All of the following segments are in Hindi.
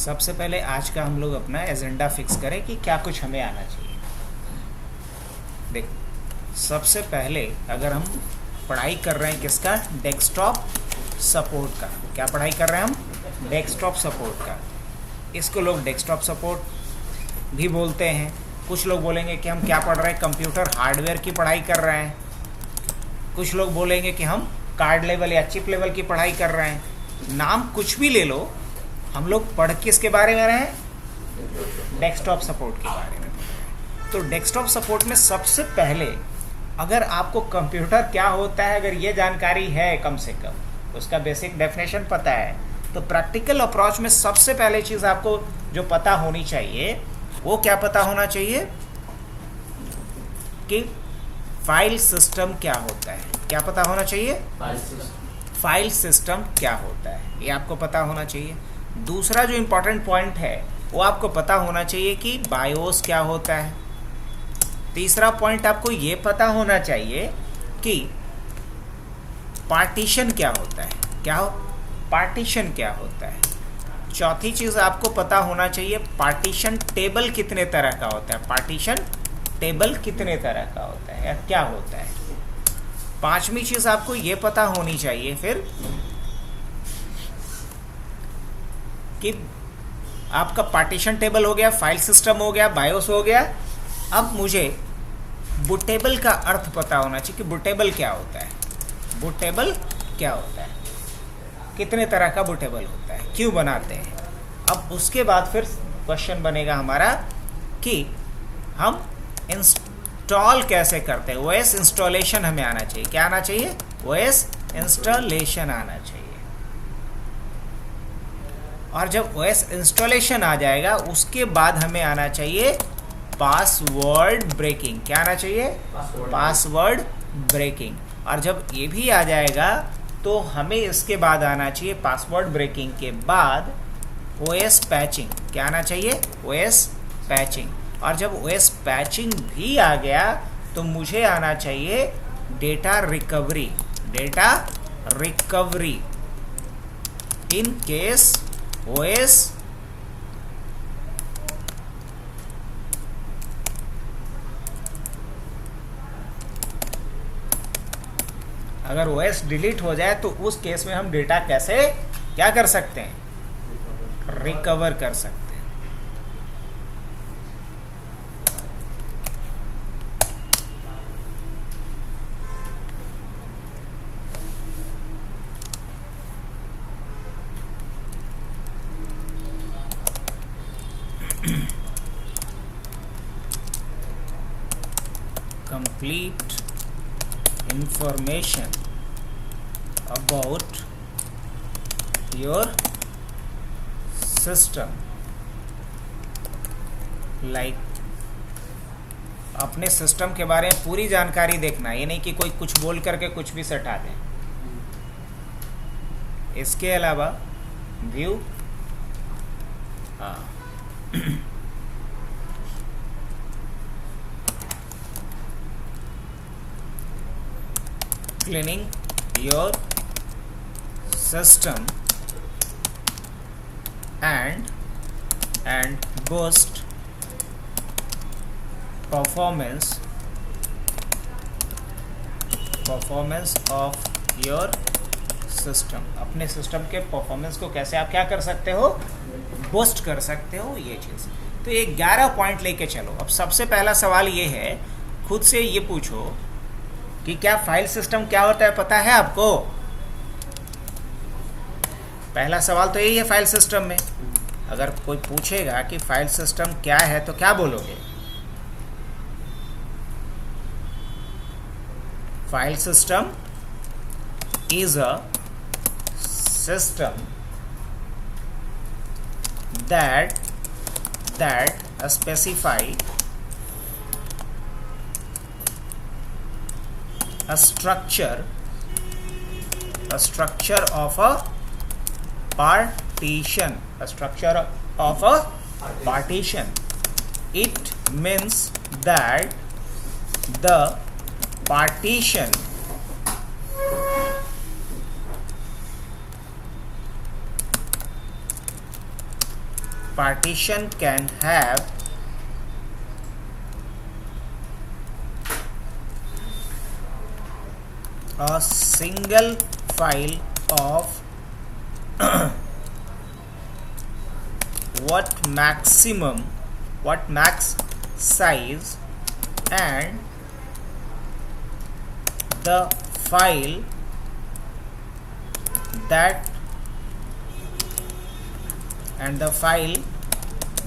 सबसे पहले आज का हम लोग अपना एजेंडा फिक्स करें कि क्या कुछ हमें आना चाहिए। देख, सबसे पहले अगर हम पढ़ाई कर रहे हैं किसका, डेस्कटॉप सपोर्ट का। क्या पढ़ाई कर रहे हैं हम? डेस्कटॉप सपोर्ट का। इसको लोग डेस्कटॉप सपोर्ट भी बोलते हैं। कुछ लोग बोलेंगे कि हम क्या पढ़ रहे हैं, कंप्यूटर हार्डवेयर की पढ़ाई कर रहे हैं। कुछ लोग बोलेंगे कि हम कार्ड लेवल या चिप लेवल की पढ़ाई कर रहे हैं। नाम कुछ भी ले लो, हम लोग पढ़ किसके बारे में रहे हैं? डेस्कटॉप सपोर्ट के बारे में। तो डेस्कटॉप सपोर्ट में सबसे पहले अगर आपको कंप्यूटर क्या होता है अगर ये जानकारी है, कम से कम उसका बेसिक डेफिनेशन पता है, तो प्रैक्टिकल अप्रोच में सबसे पहले चीज़ आपको जो पता होनी चाहिए वो क्या पता होना चाहिए कि फाइल सिस्टम क्या होता है। क्या पता होना चाहिए? फाइल सिस्टम क्या होता है, ये आपको पता होना चाहिए। दूसरा जो इम्पोर्टेंट पॉइंट है वो आपको पता होना चाहिए कि बायोस क्या होता है। तीसरा पॉइंट आपको ये पता होना चाहिए कि पार्टीशन क्या होता है। क्या हो? पार्टीशन क्या होता है। चौथी चीज़ आपको पता होना चाहिए पार्टीशन टेबल कितने तरह का होता है। पार्टीशन टेबल कितने तरह का होता है या क्या होता है। पांचवी चीज़ आपको ये पता होनी चाहिए फिर कि आपका पार्टीशन टेबल हो गया, फाइल सिस्टम हो गया, बायोस हो गया। अब मुझे बूटेबल का अर्थ पता होना चाहिए कि बूटेबल क्या होता है। बूटेबल क्या होता है, कितने तरह का बूटेबल होता है, क्यों बनाते हैं। अब उसके बाद फिर क्वेश्चन बनेगा हमारा कि हम इंस्टॉल कैसे करते हैं। ओएस इंस्टॉलेशन हमें आना चाहिए। क्या आना चाहिए? ओएस इंस्टॉलेशन आना चाहिए। और जब ओएस इंस्टॉलेशन आ जाएगा उसके बाद हमें आना चाहिए पासवर्ड ब्रेकिंग। क्या आना चाहिए? Password breaking. और जब ये भी आ जाएगा तो हमें इसके बाद आना चाहिए पासवर्ड ब्रेकिंग के बाद ओएस पैचिंग। क्या आना चाहिए? OS patching. और जब ओएस पैचिंग भी आ गया तो मुझे आना चाहिए data recovery. Data recovery in case OS अगर ओएस डिलीट हो जाए तो उस केस में हम डेटा कैसे क्या कर सकते हैं? रिकवर कर सकते हैं। Complete information about your system, like अपने सिस्टम के बारे में पूरी जानकारी देखना। ये नहीं कि कोई कुछ बोल करके कुछ भी सटा दे। इसके अलावा view cleaning your system and boost performance of your system। अपने सिस्टम के परफॉर्मेंस को कैसे आप क्या कर सकते हो? बूस्ट कर सकते हो। ये चीज़ तो ये 11 पॉइंट लेके चलो। अब सबसे पहला सवाल ये है, खुद से ये पूछो कि क्या फाइल सिस्टम क्या होता है, पता है आपको? पहला सवाल तो यही है फाइल सिस्टम में। अगर कोई पूछेगा कि फाइल सिस्टम क्या है तो क्या बोलोगे? File system is a system that specify a structure of a partition. A structure of a partition. It means that the partition partition can have a single file of what max size, and the file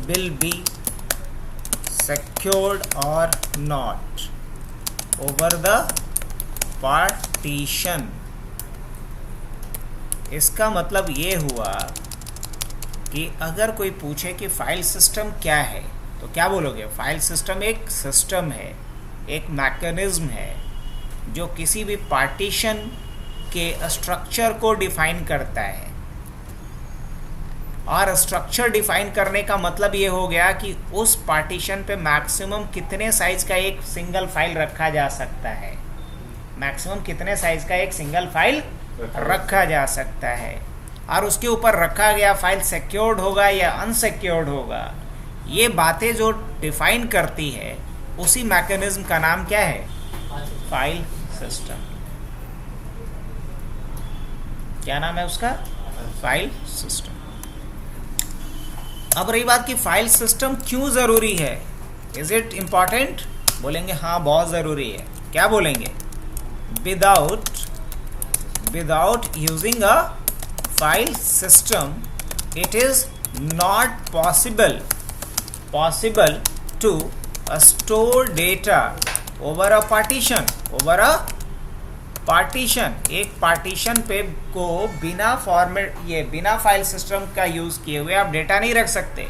will be secured or not over the partition. इसका मतलब ये हुआ कि अगर कोई पूछे कि फाइल सिस्टम क्या है तो क्या बोलोगे? फाइल सिस्टम एक सिस्टम है, एक मैकेनिज्म है जो किसी भी पार्टीशन के स्ट्रक्चर को डिफाइन करता है। और स्ट्रक्चर डिफाइन करने का मतलब ये हो गया कि उस पार्टीशन पे मैक्सिमम कितने साइज का एक सिंगल फाइल रखा जा सकता है, मैक्सिमम कितने साइज का एक सिंगल फाइल रखा जा सकता है, और उसके ऊपर रखा गया फाइल सिक्योर्ड होगा या अनसिक्योर्ड होगा। ये बातें जो डिफाइन करती है उसी मैकेनिज्म का नाम क्या है? File system. क्या नाम है उसका? File system. अब रही बात कि फाइल सिस्टम क्यों जरूरी है, इज इट इम्पॉर्टेंट? बोलेंगे हाँ बहुत जरूरी है। क्या बोलेंगे? without using a file system it is not possible to store data over a partition। एक पार्टीशन पे को बिना फाइल सिस्टम का यूज किए हुए आप डेटा नहीं रख सकते।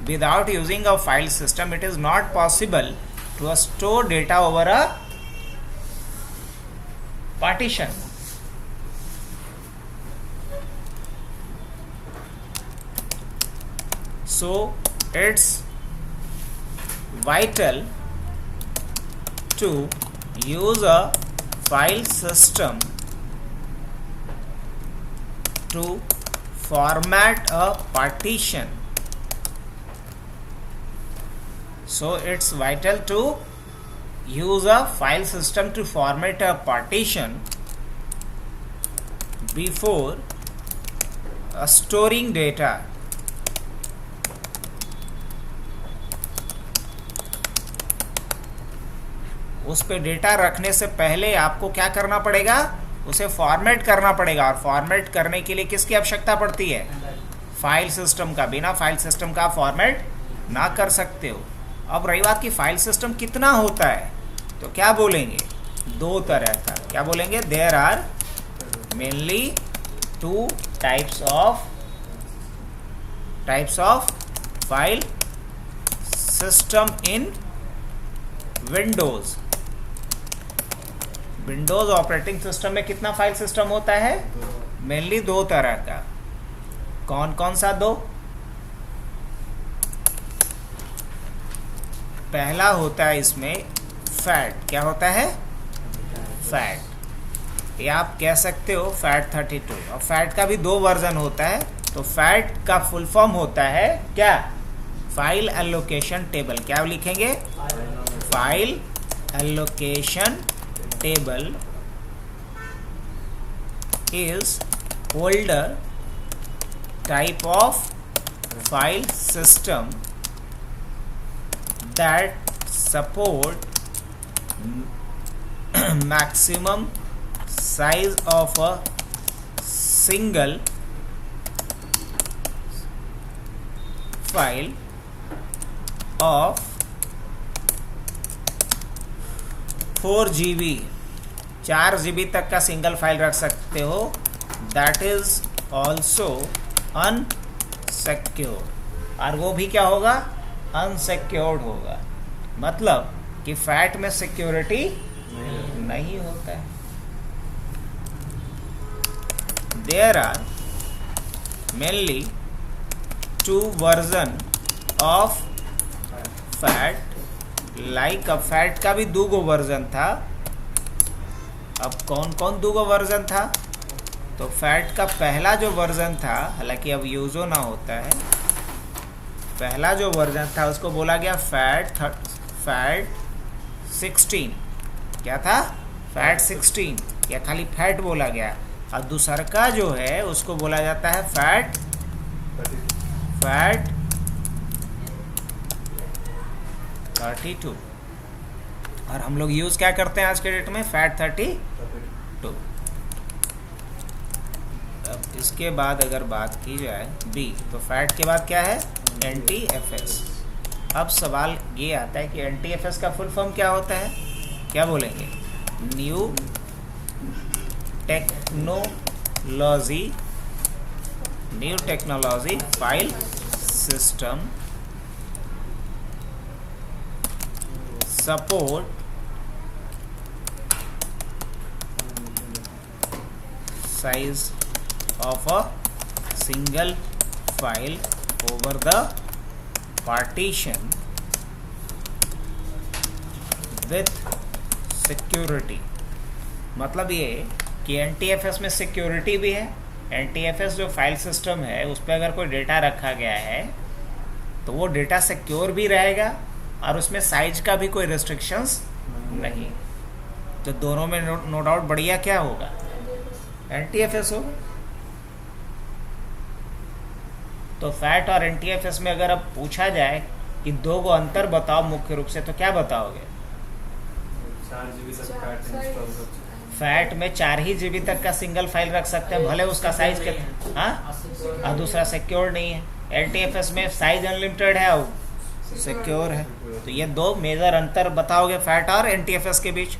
Without using a file system it is not possible to store data over a partition। So it's vital to use a file system to format a partition। So it's vital to use a file system to format a partition before storing data। उस पे डेटा रखने से पहले आपको क्या करना पड़ेगा? उसे फॉर्मेट करना पड़ेगा। और फॉर्मेट करने के लिए किसकी आवश्यकता पड़ती है? फाइल सिस्टम का। बिना फाइल सिस्टम का फॉर्मेट ना कर सकते हो। अब रही बात कि फाइल सिस्टम कितना होता है, तो क्या बोलेंगे? दो तरह का। क्या बोलेंगे? There are mainly two types of file system in Windows operating system में कितना फाइल सिस्टम होता है? मेनली दो तरह का। कौन कौन सा दो? पहला होता है इसमें फैट। क्या होता है? फैट। या आप कह सकते हो फैट 32। और फैट का भी दो वर्जन होता है। तो फैट का फुल फॉर्म होता है क्या? File allocation table. क्या लिखेंगे? File allocation table is older type of file system that support maximum size of a single file of 4 GB 4 GB तक का सिंगल फाइल रख सकते हो। That is also unsecured. और वो भी क्या होगा? अनसिक्योर्ड होगा। मतलब कि फैट में सिक्योरिटी नहीं होता है। There are mainly two version of FAT. Like अब फैट का भी दूगो वर्जन था। अब कौन कौन दूगो वर्जन था? तो फैट का पहला जो वर्जन था, हालांकि अब यूजो ना होता है, पहला जो वर्जन था उसको बोला गया फैट 16। क्या था? फैट 16 या खाली फैट बोला गया। और दूसरा का जो है उसको बोला जाता है फैट 32। और हम लोग यूज क्या करते हैं आज के डेट में? फैट 32। अब इसके बाद अगर बात की जाए बी, तो फैट के बाद क्या है? NTFS। अब सवाल ये आता है कि NTFS का फुल फॉर्म क्या होता है? क्या बोलेंगे? New technology file system support size of a single file over the partition with security। मतलब ये कि NTFS में सिक्योरिटी भी है। NTFS जो फाइल सिस्टम है उस पर अगर कोई डेटा रखा गया है तो वो डेटा सिक्योर भी रहेगा और उसमें साइज का भी कोई रिस्ट्रिक्शंस नहीं। तो दोनों में नो डाउट बढ़िया क्या होगा? NTFS होगा। तो फैट और NTFS में अगर अब पूछा जाए कि दो को अंतर बताओ मुख्य रूप से, तो क्या बताओगे? 4 GB तक फैट में 4 ही GB तक का सिंगल फाइल रख सकते हैं, भले उसका साइज कितना, हाँ, और दूसरा सिक्योर नहीं है। NTFS में साइज अनलिमिटेड है और सिक्योर है। तो ये दो मेजर अंतर बताओगे फैट और NTFS के बीच।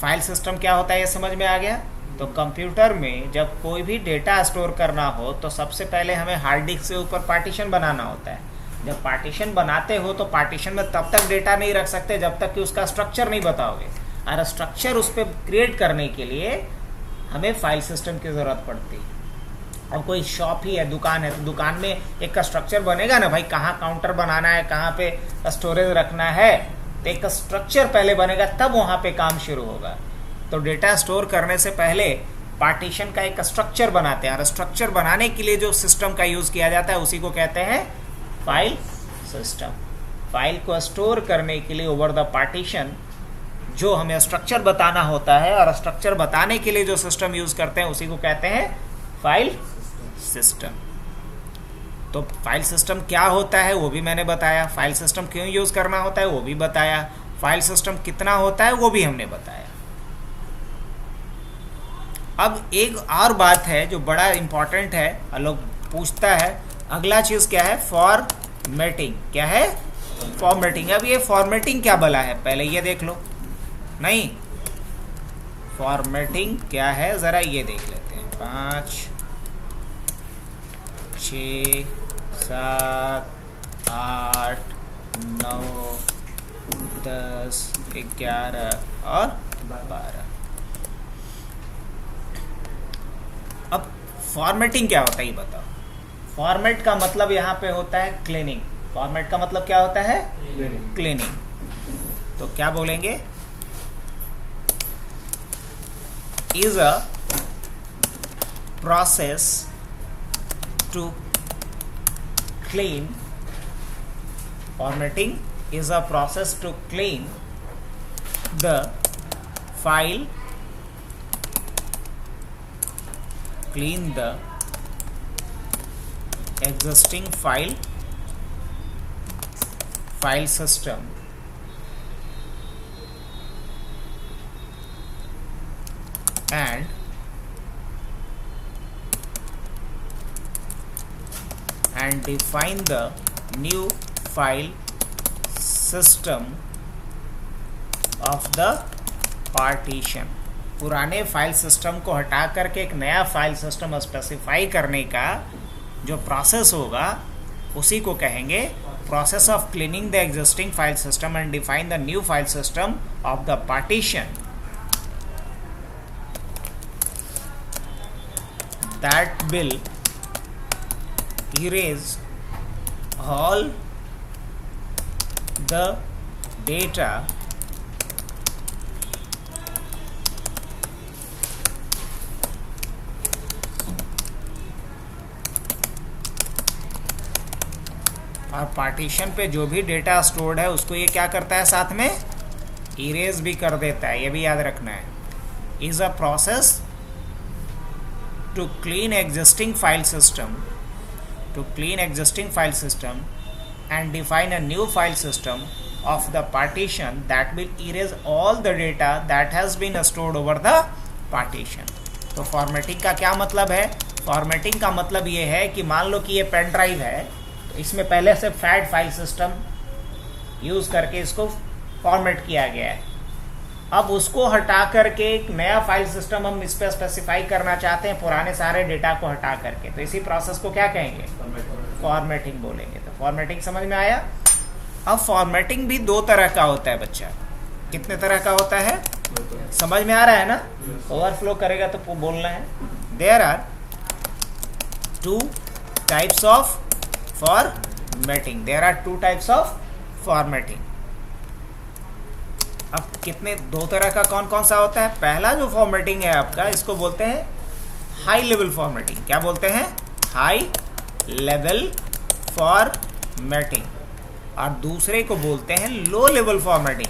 फाइल सिस्टम क्या होता है ये समझ में आ गया। तो कंप्यूटर में जब कोई भी डेटा स्टोर करना हो तो सबसे पहले हमें हार्ड डिस्क से ऊपर पार्टीशन बनाना होता है। जब पार्टीशन बनाते हो तो पार्टीशन में तब तक डेटा नहीं रख सकते जब तक कि उसका स्ट्रक्चर नहीं बताओगे, और स्ट्रक्चर उस पर क्रिएट करने के लिए हमें फाइल सिस्टम की ज़रूरत पड़ती है। और कोई शॉप ही है, दुकान है, तो दुकान में एक का स्ट्रक्चर बनेगा ना भाई, कहाँ काउंटर बनाना है, कहाँ पे स्टोरेज रखना है, तो एक स्ट्रक्चर पहले बनेगा तब वहाँ पे काम शुरू होगा। तो डेटा स्टोर करने से पहले पार्टीशन का एक स्ट्रक्चर बनाते हैं, और स्ट्रक्चर बनाने के लिए जो सिस्टम का यूज़ किया जाता है उसी को कहते हैं फाइल सिस्टम। फाइल को स्टोर करने के लिए ओवर द पार्टीशन जो हमें स्ट्रक्चर बताना होता है, और स्ट्रक्चर बताने के लिए जो सिस्टम यूज़ करते हैं उसी को कहते हैं फाइल सिस्टम। तो फाइल सिस्टम क्या होता है वो भी मैंने बताया, फाइल सिस्टम क्यों यूज़ करना होता है वो भी बताया, फाइल सिस्टम कितना होता है वो भी हमने बताया। अब एक और बात है जो बड़ा इम्पॉर्टेंट है, लोग पूछता है, अगला चीज़ क्या है? फॉर्मेटिंग। क्या है? फॉर्मेटिंग। अब ये फॉर्मेटिंग क्या भला है, पहले ये देख लो। नहीं, फॉर्मेटिंग क्या है ज़रा ये देख लेते हैं। 5 6 7 8 9 10 11 और 12। अब फॉर्मेटिंग क्या होता है ये बताओ। फॉर्मेट का मतलब यहाँ पे होता है क्लीनिंग। फॉर्मेट का मतलब क्या होता है? क्लीनिंग। तो क्या बोलेंगे? Is a process to clean. Formatting is a process to clean the file, clean the existing file system and define the new file system of the partition। पुराने फाइल सिस्टम को हटा करके एक नया फाइल सिस्टम स्पेसिफाई करने का जो प्रोसेस होगा उसी को कहेंगे process of cleaning the existing file system and define the new file system of the partition that will erase all the data और पार्टीशन पे जो भी डेटा स्टोर्ड है उसको ये क्या करता है, साथ में इरेज भी कर देता है, ये भी याद रखना है. Is a process to clean existing file system and define a new file system of the partition that will erase all the data that has been stored over the partition. तो फॉर्मेटिंग का क्या मतलब है? फॉर्मेटिंग का मतलब ये है कि मान लो कि ये पेन ड्राइव है, तो इसमें पहले से फैट फाइल सिस्टम यूज़ करके इसको फॉर्मेट किया गया है. अब उसको हटा करके एक नया फाइल सिस्टम हम इस पर स्पेसिफाई करना चाहते हैं, पुराने सारे डेटा को हटा करके, तो इसी प्रोसेस को क्या कहेंगे? फॉर्मेटिंग बोलेंगे. तो फॉर्मेटिंग समझ में आया. अब फॉर्मेटिंग भी दो तरह का होता है बच्चा. कितने तरह का होता है समझ में आ रहा है ना? ओवरफ्लो करेगा तो बोलना है. There are two types of formatting. अब कितने, दो तरह का कौन कौन सा होता है? पहला जो फॉर्मेटिंग है आपका, इसको बोलते हैं हाई लेवल फॉर्मेटिंग. क्या बोलते हैं? High level formatting. और दूसरे को बोलते हैं लो लेवल फॉर्मेटिंग.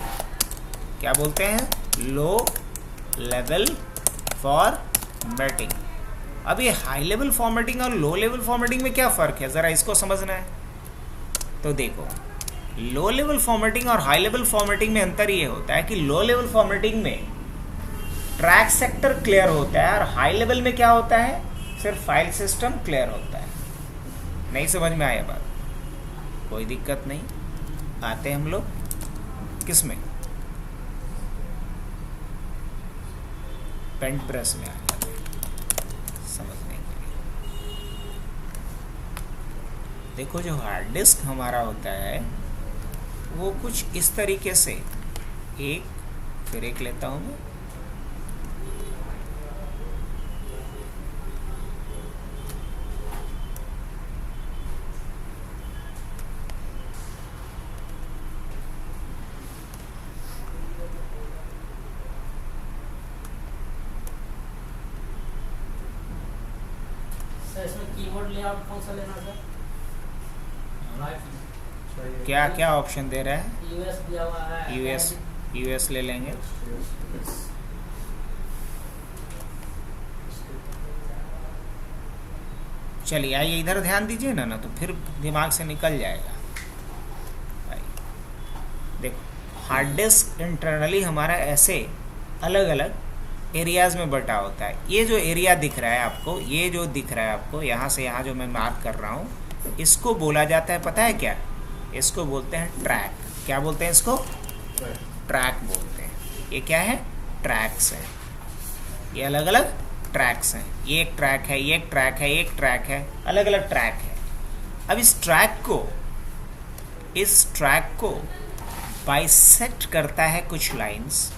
क्या बोलते हैं? Low level formatting. अब ये हाई लेवल फॉर्मेटिंग और लो लेवल फॉर्मेटिंग में क्या फ़र्क है, ज़रा इसको समझना है. तो देखो, लो लेवल फॉर्मेटिंग और हाई लेवल फॉर्मेटिंग में अंतर ये होता है कि लो लेवल फॉर्मेटिंग में ट्रैक सेक्टर क्लियर होता है और हाई लेवल में क्या होता है, सिर्फ फाइल सिस्टम क्लियर होता है. नहीं समझ में आया बात? कोई दिक्कत नहीं. आते हम लोग किस में, पेंट प्रेस में आ जाते हैं समझने के लिए. देखो, जो हार्ड डिस्क हमारा होता है वो कुछ इस तरीके से, एक फिर एक लेता हूँ मैं. इसमें कीबोर्ड लेआउट कौन सा लेना सर? क्या क्या ऑप्शन दे रहा है? यूएस दिया हुआ है. यूएस ले लेंगे. चलिए आइए इधर ध्यान दीजिए ना तो फिर दिमाग से निकल जाएगा. देखो, हार्ड डिस्क इंटरनली हमारा ऐसे अलग अलग एरियाज में बटा होता है. ये जो एरिया दिख रहा है आपको, ये जो दिख रहा है आपको, यहाँ से यहाँ जो मैं मार्क कर रहा हूँ, इसको बोला जाता है, पता है क्या? इसको बोलते हैं ट्रैक. क्या बोलते हैं इसको? ट्रैक बोलते हैं. ये क्या है? ट्रैक्स हैं. ये अलग अलग ट्रैक्स हैं. ये एक ट्रैक है, ये एक ट्रैक है, एक ट्रैक है, अलग अलग ट्रैक है. अब इस ट्रैक को बाइसेक्ट करता है कुछ लाइंस.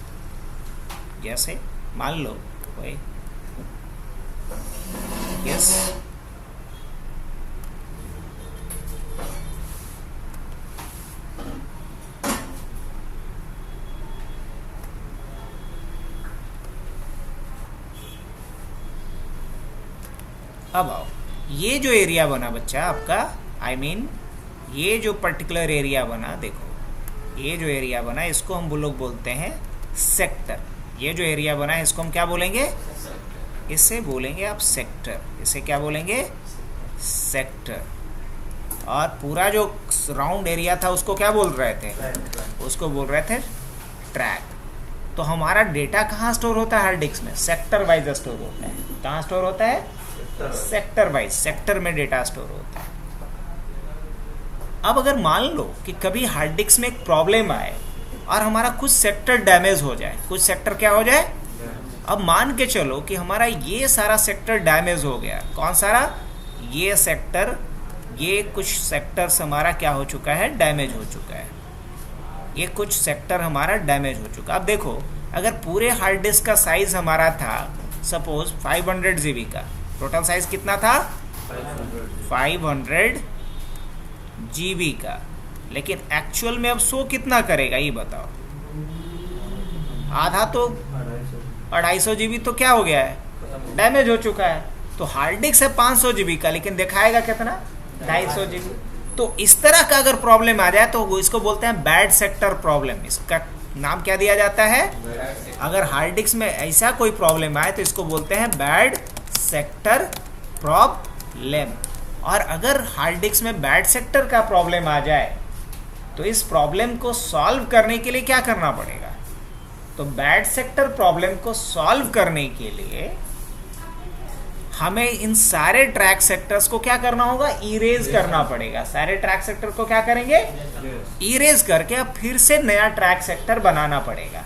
जैसे मान लो कोई यस अब आओ, ये जो एरिया बना बच्चा आपका, ये जो पर्टिकुलर एरिया बना, देखो ये जो एरिया बना, इसको हम लोग बोलते हैं सेक्टर. ये जो एरिया बना है इसको हम क्या बोलेंगे? इसे बोलेंगे आप सेक्टर. इसे क्या बोलेंगे? सेक्टर. और पूरा जो राउंड एरिया था उसको क्या बोल रहे थे? उसको बोल रहे थे ट्रैक. तो हमारा डेटा कहाँ स्टोर होता है हार्ड डिस्क में? सेक्टर वाइज स्टोर होता है. कहाँ स्टोर होता है? Sector wise. सेक्टर में डेटा स्टोर होता है. अब अगर मान लो कि कभी हार्ड डिस्क में एक प्रॉब्लम आए और हमारा कुछ सेक्टर डैमेज हो जाए, कुछ सेक्टर क्या हो जाए? अब मान के चलो कि हमारा ये सारा सेक्टर डैमेज हो गया. कौन सारा? ये सेक्टर, ये कुछ सेक्टर्स हमारा क्या हो चुका है? डैमेज हो चुका है. ये कुछ सेक्टर हमारा डैमेज हो चुका. अब देखो, अगर पूरे हार्ड डिस्क का साइज हमारा था सपोज 500 GB का, टोटल साइज कितना था? 500 GB का. लेकिन एक्चुअल में अब 100 कितना करेगा ये बताओ? आधा तो 250 GB तो क्या हो गया है? डैमेज हो चुका है. तो हार्ड डिस्क है 500 GB का, लेकिन दिखाएगा कितना? 250 GB. तो इस तरह का अगर प्रॉब्लम आ जाए तो वो इसको बोलते हैं बैड सेक्टर प्रॉब्लम। इसका नाम क्या दिया जाता है? अगर हार्ड डिस्क में ऐसा कोई प्रॉब्लम आए तो इसको बोलते हैं बैड सेक्टर प्रॉब्लम। और अगर हार्ड डिस्क में बैड सेक्टर का प्रॉब्लम आ जाए तो इस प्रॉब्लम को सॉल्व करने के लिए क्या करना पड़ेगा? तो बैड सेक्टर प्रॉब्लम को सॉल्व करने के लिए हमें इन सारे ट्रैक सेक्टर्स को क्या करना होगा? इरेज करना पड़ेगा। सारे ट्रैक सेक्टर को क्या करेंगे? इरेज करके अब फिर से नया ट्रैक सेक्टर बनाना पड़ेगा।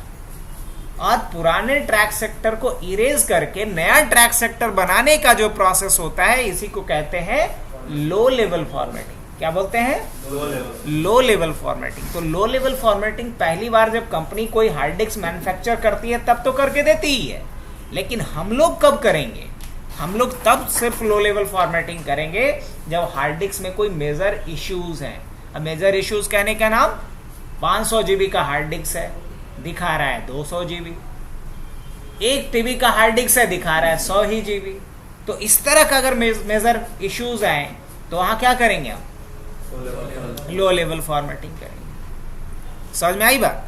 और पुराने ट्रैक सेक्टर को इरेज करके नया ट्रैक सेक्टर बनाने का जो प्रोसेस होता है इसी को कहते हैं लो लेवल फॉर्मेटिंग। क्या बोलते हैं? Low level formatting. तो लो लेवल फॉर्मेटिंग पहली बार जब कंपनी कोई हार्ड डिस्क मैन्युफैक्चर करती है तब तो करके देती ही है, लेकिन हम लोग कब करेंगे? हम लोग तब सिर्फ लो लेवल फॉर्मेटिंग करेंगे जब हार्ड डिस्क में कोई मेजर इश्यूज हैं। अब मेजर इश्यूज कहने का नाम 500 GB का हार्ड डिस्क है, दिखा रहा है 200 GB। 1 TB का हार्ड डिस्क है, दिखा रहा है 100 ही GB। तो इस तरह का अगर मेजर इश्यूज आए तो वहां क्या करेंगे? हम लो लेवल फॉर्मेटिंग करेंगे। समझ में आई बात?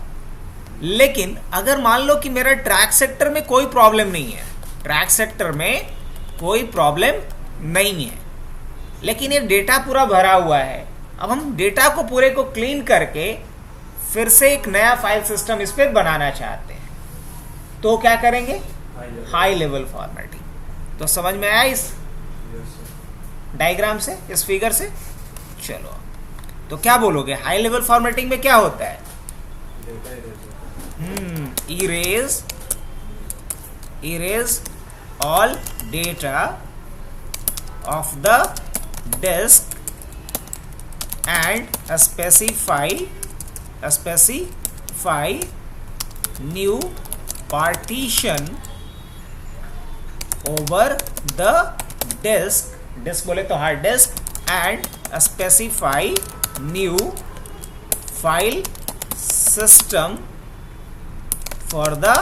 लेकिन अगर मान लो कि मेरा ट्रैक सेक्टर में कोई प्रॉब्लम नहीं है, ट्रैक सेक्टर में कोई प्रॉब्लम नहीं है, लेकिन ये डेटा पूरा भरा हुआ है। अब हम डेटा को पूरे को क्लीन करके फिर से एक नया फाइल सिस्टम इस पे बनाना चाहते हैं, तो क्या करेंगे? High level formatting. तो समझ में आया इस डायग्राम से, इस फिगर से? चलो, तो क्या बोलोगे? हाई लेवल फॉर्मेटिंग में क्या होता है? Erase all data of the disk and specify new partition over the disk बोले तो hard disk, and specify new file system for the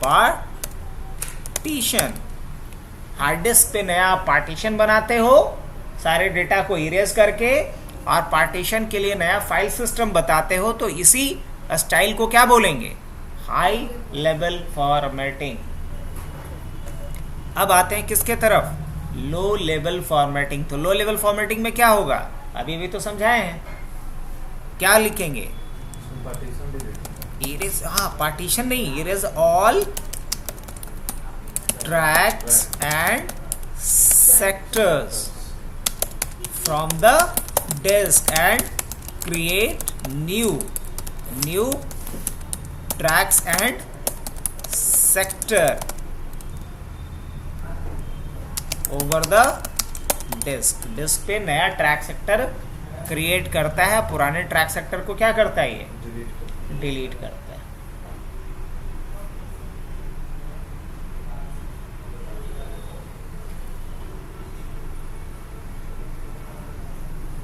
partition। Hard disk पे नया पार्टीशन बनाते हो सारे डेटा को इरेज करके, और पार्टीशन के लिए नया फाइल सिस्टम बताते हो, तो इसी स्टाइल को क्या बोलेंगे? High level formatting. अब आते हैं किसके तरफ? Low level formatting. तो लो लेवल फॉर्मेटिंग में क्या होगा? अभी भी तो समझाए हैं। क्या लिखेंगे? इरेज, हाँ पार्टीशन नहीं, erase all tracks and sectors from the disk and create new tracks and sector over the disk पे नया ट्रैक सेक्टर क्रिएट करता है, पुराने ट्रैक सेक्टर को क्या करता है? ये डिलीट करता है।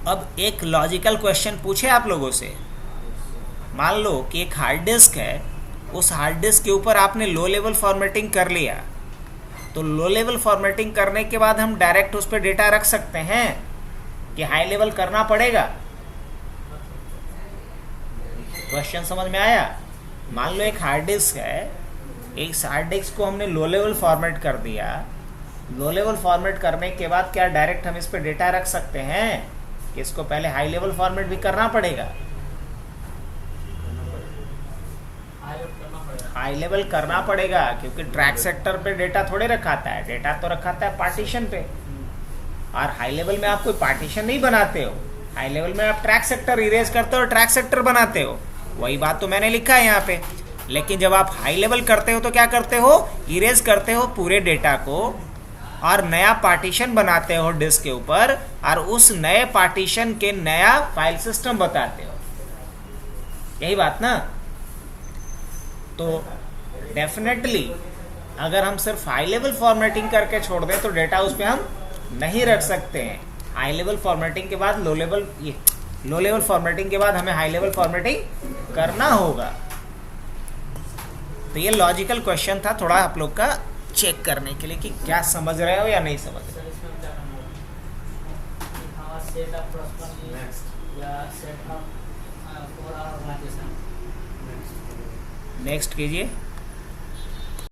अब एक लॉजिकल क्वेश्चन पूछे आप लोगों से। मान लो कि एक हार्ड डिस्क है, उस हार्ड डिस्क के ऊपर आपने लो लेवल फॉर्मेटिंग कर लिया, तो लो लेवल फॉर्मेटिंग करने के बाद हम डायरेक्ट उस पर डेटा रख सकते हैं कि हाई लेवल करना पड़ेगा? क्वेश्चन समझ में आया? मान लो एक हार्ड डिस्क है, एक हार्ड डिस्क को हमने लो लेवल फॉर्मेट कर दिया। लो लेवल फॉर्मेट करने के बाद क्या डायरेक्ट हम इस पर डेटा रख सकते हैं कि इसको पहले हाई लेवल फॉर्मेट भी करना पड़ेगा? हाई लेवल करना पड़ेगा, क्योंकि ट्रैक सेक्टर पे डेटा थोड़े रखाता है, डेटा तो रखाता है पार्टीशन पे। और हाई लेवल में आप कोई पार्टीशन नहीं बनाते हो, हाई लेवल में आप ट्रैक सेक्टर इरेज करते हो, ट्रैक सेक्टर बनाते हो। वही बात तो मैंने लिखा है यहाँ पे। लेकिन जब आप हाई लेवल करते हो तो क्या करते हो? इरेज करते हो पूरे डेटा को और नया पार्टीशन बनाते हो डिस्क के ऊपर, और उस नए पार्टीशन के नया फाइल सिस्टम बताते हो। यही बात ना? तो डेफिनेटली अगर हम सिर्फ हाई लेवल फॉर्मेटिंग करके छोड़ दें तो डेटा उस पर हम नहीं रख सकते हैं। हाई लेवल फॉर्मेटिंग के बाद लो लेवल फॉर्मेटिंग के बाद हमें हाई लेवल फॉर्मेटिंग करना होगा। तो ये लॉजिकल क्वेश्चन था, थोड़ा आप लोग का चेक करने के लिए कि क्या समझ रहे हो या नहीं समझ रहे हो। Set up for our organisation. Next कीजिए।